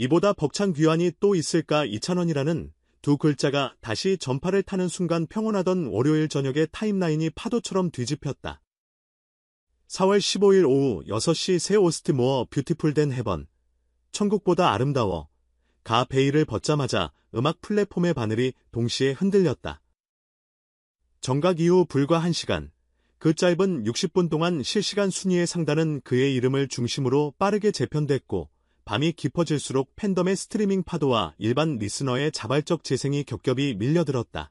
이보다 벅찬 귀환이 또 있을까 2,000원이라는 두 글자가 다시 전파를 타는 순간 평온하던 월요일 저녁의 타임라인이 파도처럼 뒤집혔다. 4월 15일 오후 6시 새 오스트 모어 뷰티풀 댄 헤번. 천국보다 아름다워. 가 베일을 벗자마자 음악 플랫폼의 바늘이 동시에 흔들렸다. 정각 이후 불과 1시간. 그 짧은 60분 동안 실시간 순위의 상단은 그의 이름을 중심으로 빠르게 재편됐고 밤이 깊어질수록 팬덤의 스트리밍 파도와 일반 리스너의 자발적 재생이 겹겹이 밀려들었다.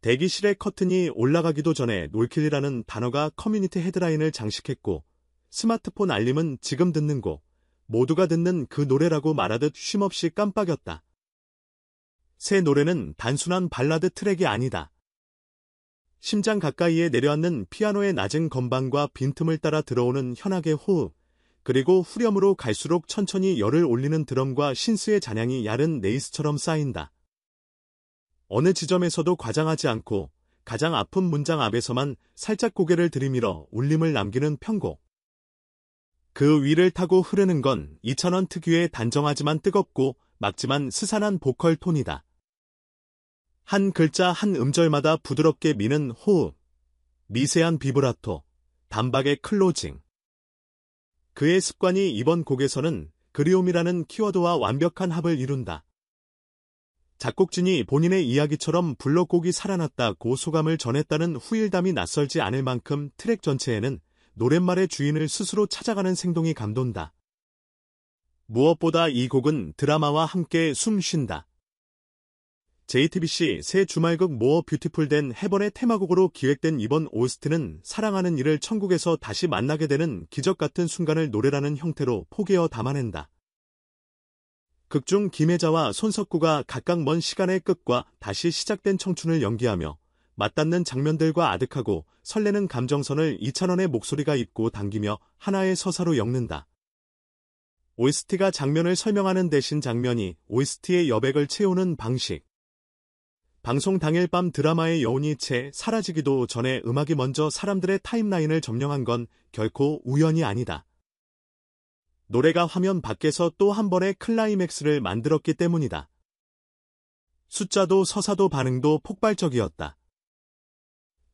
대기실의 커튼이 올라가기도 전에 놀킬이라는 단어가 커뮤니티 헤드라인을 장식했고 스마트폰 알림은 지금 듣는 곡, 모두가 듣는 그 노래라고 말하듯 쉼없이 깜빡였다. 새 노래는 단순한 발라드 트랙이 아니다. 심장 가까이에 내려앉는 피아노의 낮은 건반과 빈틈을 따라 들어오는 현악의 호흡, 그리고 후렴으로 갈수록 천천히 열을 올리는 드럼과 신스의 잔향이 얇은 레이스처럼 쌓인다. 어느 지점에서도 과장하지 않고 가장 아픈 문장 앞에서만 살짝 고개를 들이밀어 울림을 남기는 편곡. 그 위를 타고 흐르는 건 2,000원 특유의 단정하지만 뜨겁고 막지만 스산한 보컬 톤이다. 한 글자 한 음절마다 부드럽게 미는 호흡, 미세한 비브라토, 단박의 클로징. 그의 습관이 이번 곡에서는 그리움이라는 키워드와 완벽한 합을 이룬다. 작곡진이 본인의 이야기처럼 불러곡이 살아났다고 소감을 전했다는 후일담이 낯설지 않을 만큼 트랙 전체에는 노랫말의 주인을 스스로 찾아가는 생동이 감돈다. 무엇보다 이 곡은 드라마와 함께 숨 쉰다. JTBC 새 주말극 모어 뷰티풀 댄 헤번의 테마곡으로 기획된 이번 OST는 사랑하는 이를 천국에서 다시 만나게 되는 기적 같은 순간을 노래라는 형태로 포개어 담아낸다. 극중 김혜자와 손석구가 각각 먼 시간의 끝과 다시 시작된 청춘을 연기하며 맞닿는 장면들과 아득하고 설레는 감정선을 2,000원의 목소리가 잇고 당기며 하나의 서사로 엮는다. OST가 장면을 설명하는 대신 장면이 OST의 여백을 채우는 방식. 방송 당일 밤 드라마의 여운이 채 사라지기도 전에 음악이 먼저 사람들의 타임라인을 점령한 건 결코 우연이 아니다. 노래가 화면 밖에서 또 한 번의 클라이맥스를 만들었기 때문이다. 숫자도 서사도 반응도 폭발적이었다.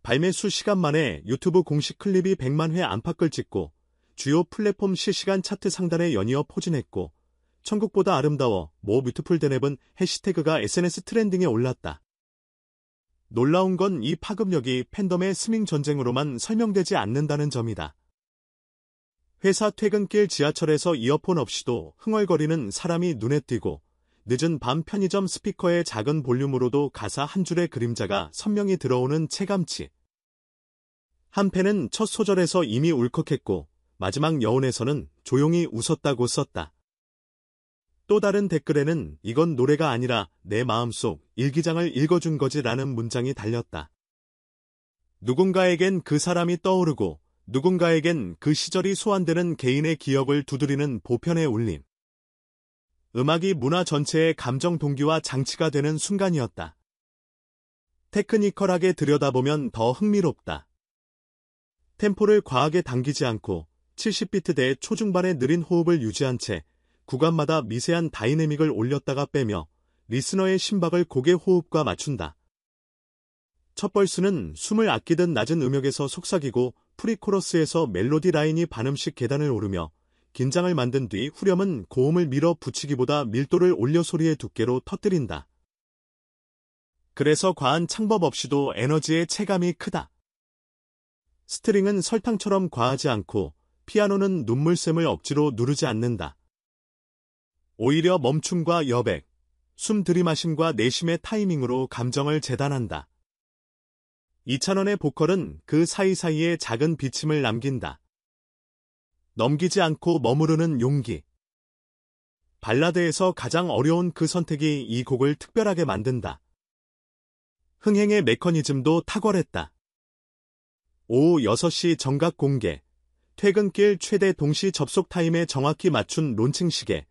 발매 수시간 만에 유튜브 공식 클립이 100만 회 안팎을 찍고 주요 플랫폼 실시간 차트 상단에 연이어 포진했고 천국보다 아름다워 모 뷰티풀 댄 앱은 해시태그가 SNS 트렌딩에 올랐다. 놀라운 건 이 파급력이 팬덤의 스밍 전쟁으로만 설명되지 않는다는 점이다. 회사 퇴근길 지하철에서 이어폰 없이도 흥얼거리는 사람이 눈에 띄고 늦은 밤 편의점 스피커의 작은 볼륨으로도 가사 한 줄의 그림자가 선명히 들어오는 체감치. 한 팬은 첫 소절에서 이미 울컥했고 마지막 여운에서는 조용히 웃었다고 썼다. 또 다른 댓글에는 이건 노래가 아니라 내 마음속 일기장을 읽어준 거지라는 문장이 달렸다. 누군가에겐 그 사람이 떠오르고 누군가에겐 그 시절이 소환되는 개인의 기억을 두드리는 보편의 울림. 음악이 문화 전체의 감정 동기와 장치가 되는 순간이었다. 테크니컬하게 들여다보면 더 흥미롭다. 템포를 과하게 당기지 않고 70비트대의 초중반의 느린 호흡을 유지한 채 구간마다 미세한 다이내믹을 올렸다가 빼며 리스너의 심박을 곡의 호흡과 맞춘다. 첫 벌스는 숨을 아끼듯 낮은 음역에서 속삭이고 프리코러스에서 멜로디 라인이 반음씩 계단을 오르며 긴장을 만든 뒤 후렴은 고음을 밀어 붙이기보다 밀도를 올려 소리의 두께로 터뜨린다. 그래서 과한 창법 없이도 에너지의 체감이 크다. 스트링은 설탕처럼 과하지 않고 피아노는 눈물샘을 억지로 누르지 않는다. 오히려 멈춤과 여백, 숨 들이마심과 내심의 타이밍으로 감정을 재단한다. 2,000원의 보컬은 그 사이사이에 작은 비침을 남긴다. 넘기지 않고 머무르는 용기. 발라드에서 가장 어려운 그 선택이 이 곡을 특별하게 만든다. 흥행의 메커니즘도 탁월했다. 오후 6시 정각 공개, 퇴근길 최대 동시 접속 타임에 정확히 맞춘 론칭 시계,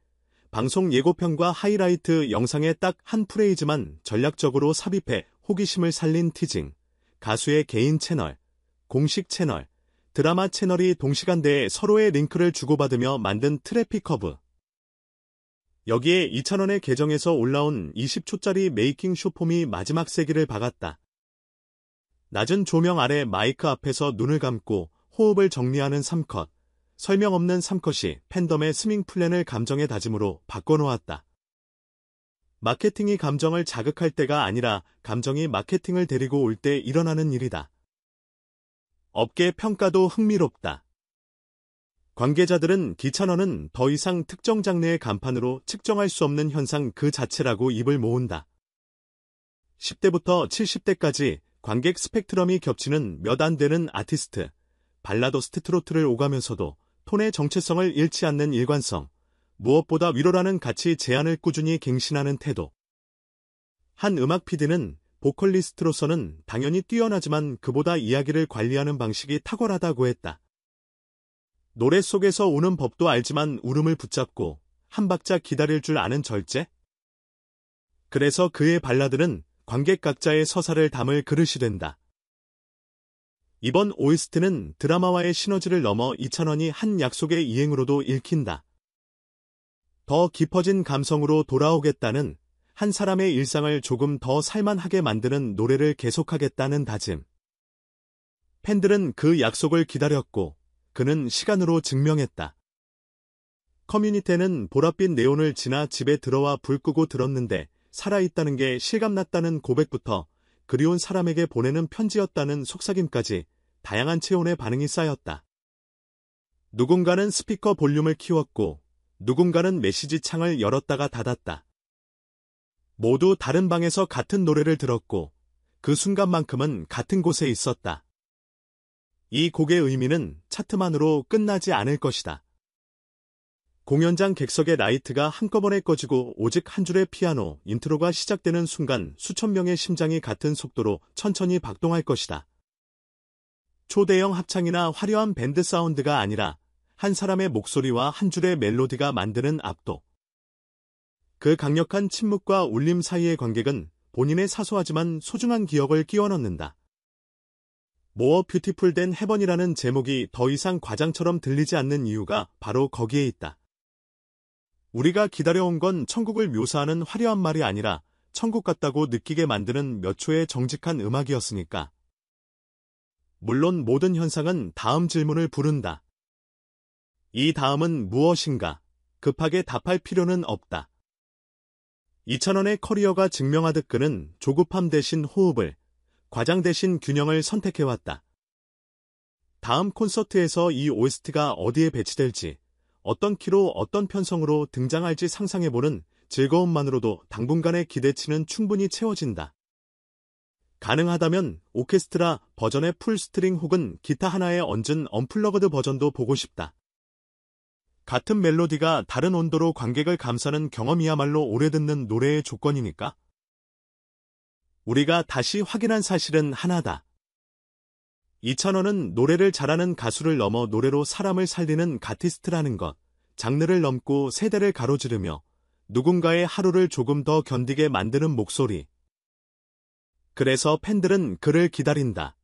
방송 예고편과 하이라이트 영상에 딱 한 프레이즈만 전략적으로 삽입해 호기심을 살린 티징, 가수의 개인 채널, 공식 채널, 드라마 채널이 동시간대에 서로의 링크를 주고받으며 만든 트래픽 커브. 여기에 2,000원의 계정에서 올라온 20초짜리 메이킹 쇼폼이 마지막 세기를 박았다. 낮은 조명 아래 마이크 앞에서 눈을 감고 호흡을 정리하는 3컷. 설명 없는 3컷이 팬덤의 스밍 플랜을 감정의 다짐으로 바꿔놓았다. 마케팅이 감정을 자극할 때가 아니라 감정이 마케팅을 데리고 올 때 일어나는 일이다. 업계 평가도 흥미롭다. 관계자들은 기찬원은 더 이상 특정 장르의 간판으로 측정할 수 없는 현상 그 자체라고 입을 모은다. 10대부터 70대까지 관객 스펙트럼이 겹치는 몇 안 되는 아티스트, 발라더스트 트로트를 오가면서도 톤의 정체성을 잃지 않는 일관성, 무엇보다 위로라는 가치 제안을 꾸준히 갱신하는 태도. 한 음악 PD는 보컬리스트로서는 당연히 뛰어나지만 그보다 이야기를 관리하는 방식이 탁월하다고 했다. 노래 속에서 우는 법도 알지만 울음을 붙잡고 한 박자 기다릴 줄 아는 절제? 그래서 그의 발라드는 관객 각자의 서사를 담을 그릇이 된다. 이번 OST는 드라마와의 시너지를 넘어 2,000원이 한 약속의 이행으로도 읽힌다. 더 깊어진 감성으로 돌아오겠다는 한 사람의 일상을 조금 더 살만하게 만드는 노래를 계속하겠다는 다짐. 팬들은 그 약속을 기다렸고 그는 시간으로 증명했다. 커뮤니티는 보랏빛 네온을 지나 집에 들어와 불 끄고 들었는데 살아있다는 게 실감났다는 고백부터 그리운 사람에게 보내는 편지였다는 속삭임까지 다양한 체온의 반응이 쌓였다. 누군가는 스피커 볼륨을 키웠고 누군가는 메시지 창을 열었다가 닫았다. 모두 다른 방에서 같은 노래를 들었고 그 순간만큼은 같은 곳에 있었다. 이 곡의 의미는 차트만으로 끝나지 않을 것이다. 공연장 객석의 라이트가 한꺼번에 꺼지고 오직 한 줄의 피아노 인트로가 시작되는 순간 수천 명의 심장이 같은 속도로 천천히 박동할 것이다. 초대형 합창이나 화려한 밴드 사운드가 아니라 한 사람의 목소리와 한 줄의 멜로디가 만드는 압도. 그 강력한 침묵과 울림 사이의 관객은 본인의 사소하지만 소중한 기억을 끼워 넣는다. More Beautiful Than Heaven이라는 제목이 더 이상 과장처럼 들리지 않는 이유가 바로 거기에 있다. 우리가 기다려온 건 천국을 묘사하는 화려한 말이 아니라 천국 같다고 느끼게 만드는 몇 초의 정직한 음악이었으니까. 물론 모든 현상은 다음 질문을 부른다. 이 다음은 무엇인가? 급하게 답할 필요는 없다. 2,000원의 커리어가 증명하듯 그는 조급함 대신 호흡을, 과장 대신 균형을 선택해왔다. 다음 콘서트에서 이 OST가 어디에 배치될지, 어떤 키로 어떤 편성으로 등장할지 상상해보는 즐거움만으로도 당분간의 기대치는 충분히 채워진다. 가능하다면 오케스트라 버전의 풀스트링 혹은 기타 하나에 얹은 언플러그드 버전도 보고 싶다. 같은 멜로디가 다른 온도로 관객을 감싸는 경험이야말로 오래 듣는 노래의 조건이니까. 우리가 다시 확인한 사실은 하나다. 2,000원은 노래를 잘하는 가수를 넘어 노래로 사람을 살리는 가티스트라는 것, 장르를 넘고 세대를 가로지르며 누군가의 하루를 조금 더 견디게 만드는 목소리. 그래서 팬들은 그를 기다린다.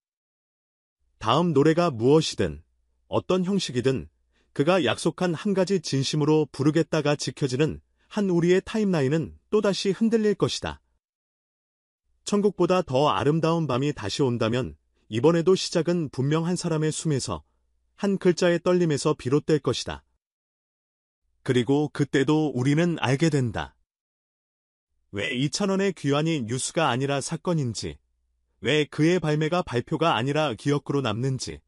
다음 노래가 무엇이든, 어떤 형식이든 그가 약속한 한 가지 진심으로 부르겠다가 지켜지는 한 우리의 타임라인은 또다시 흔들릴 것이다. 천국보다 더 아름다운 밤이 다시 온다면 이번에도 시작은 분명 한 사람의 숨에서, 한 글자의 떨림에서 비롯될 것이다. 그리고 그때도 우리는 알게 된다. 왜 2,000원의 귀환이 뉴스가 아니라 사건인지, 왜 그의 발매가 발표가 아니라 기억으로 남는지.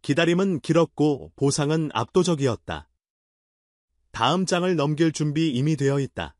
기다림은 길었고 보상은 압도적이었다. 다음 장을 넘길 준비 이미 되어 있다.